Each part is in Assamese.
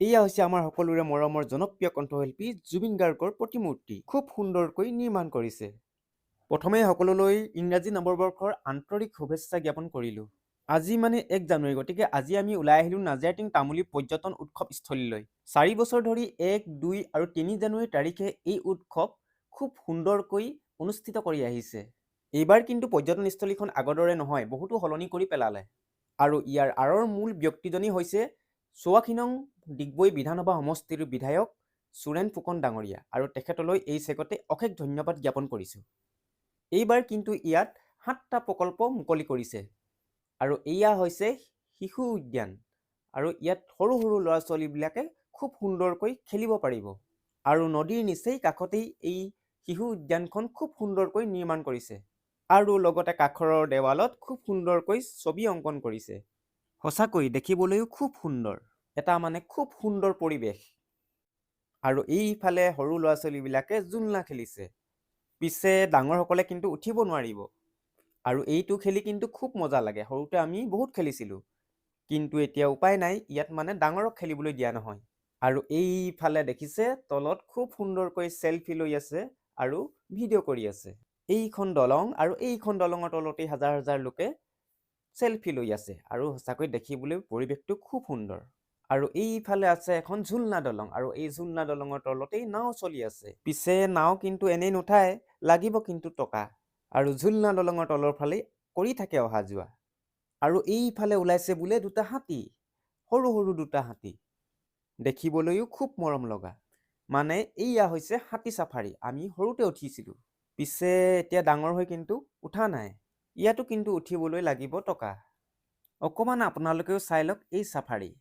এয়া হৈছে আমাৰ সকলোৰে মৰমৰ জনপ্ৰিয় কণ্ঠশিল্পী জুবিন গাৰ্গৰ প্ৰতিমূৰ্তি খুব সুন্দৰকৈ নিৰ্মাণ কৰিছে। প্ৰথমে সকলোলৈ ইংৰাজী নৱবৰ্ষৰ আন্তৰিক শুভেচ্ছা জ্ঞাপন কৰিলোঁ। আজি মানে 1 জানুৱাৰী, গতিকে আজি আমি ওলাই আহিলোঁ নাজিৰাটিং তামুলী পৰ্যটন উৎসৱস্থলীলৈ। 4 বছৰ ধৰি 1, 2 আৰু 3 জানুৱাৰী তাৰিখে এই উৎসৱ খুব সুন্দৰকৈ অনুষ্ঠিত কৰি আহিছে। এইবাৰ কিন্তু পৰ্যটনস্থলীখন আগৰ দৰে নহয়, বহুতো সলনি কৰি পেলালে। আৰু ইয়াৰ আঁৰৰ মূল ব্যক্তিজনেই হৈছে 84 নং ডিগবৈ বিধানসভা সমষ্টিৰ বিধায়ক সুৰেন ফুকন ডাঙৰীয়া, আৰু তেখেতলৈ এই চেগতে অশেষ ধন্যবাদ জ্ঞাপন কৰিছোঁ। এইবাৰ কিন্তু ইয়াত 7টা প্ৰকল্প মুকলি কৰিছে, আৰু এয়া হৈছে শিশু উদ্যান, আৰু ইয়াত সৰু সৰু ল'ৰা ছোৱালীবিলাকে খুব সুন্দৰকৈ খেলিব পাৰিব। আৰু নদীৰ নিচেই কাষতেই এই শিশু উদ্যানখন খুব সুন্দৰকৈ নিৰ্মাণ কৰিছে, আৰু লগতে কাষৰৰ দেৱালত খুব সুন্দৰকৈ ছবি অংকন কৰিছে। সঁচাকৈ দেখিবলৈও খুব সুন্দৰ, এটা মানে খুব সুন্দৰ পৰিৱেশ। আৰু এইফালে সৰু ল'ৰা ছোৱালীবিলাকে জোলনা খেলিছে, পিছে ডাঙৰসকলে কিন্তু উঠিব নোৱাৰিব। আৰু এইটো খেলি কিন্তু খুব মজা লাগে, সৰুতে আমি বহুত খেলিছিলোঁ, কিন্তু এতিয়া উপায় নাই, ইয়াত মানে ডাঙৰক খেলিবলৈ দিয়া নহয়। আৰু এইফালে দেখিছে তলত খুব সুন্দৰকৈ চেলফি লৈ আছে আৰু ভিডিঅ' কৰি আছে। এইখন দলং, আৰু এইখন দলঙৰ তলতেই হাজাৰ হাজাৰ লোকে চেলফি লৈ আছে, আৰু সঁচাকৈ দেখিবলৈ পৰিৱেশটো খুব সুন্দৰ। আৰু এইফালে আছে এখন ঝুলনা দলং, আৰু এই ঝুলনা দলঙৰ তলতেই নাও চলি আছে। পিছে নাও কিন্তু এনেই নুঠায়, লাগিব কিন্তু টকা। আৰু ঝুলনা দলঙৰ তলৰ ফালে কৰি থাকে অহা যোৱা। আৰু এইফালে ওলাইছে বোলে 2টা হাতী, সৰু সৰু 2টা হাতী, দেখিবলৈও খুব মৰম লগা। মানে এইয়া হৈছে হাতী চাফাৰী, আমি সৰুতে উঠিছিলোঁ, পিছে এতিয়া ডাঙৰ হৈ কিন্তু উঠা নাই। ইয়াতো কিন্তু উঠিবলৈ লাগিব টকা। অকণমান আপোনালোকেও চাই লওক এই চাফাৰী।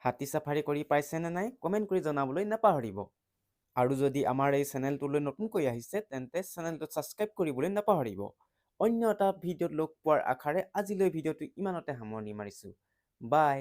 হাতী চাফাৰী কৰি পাইছেনে নাই কমেণ্ট কৰি জনাবলৈ নাপাহৰিব। আৰু যদি আমাৰ এই চেনেলটোলৈ নতুনকৈ আহিছে তেন্তে চেনেলটো ছাবস্ক্ৰাইব কৰিবলৈ নাপাহৰিব। অন্য এটা ভিডিঅ'ত লগ পোৱাৰ আশাৰে আজিলৈ ভিডিঅ'টো ইমানতে সামৰণি মাৰিছোঁ। বাই।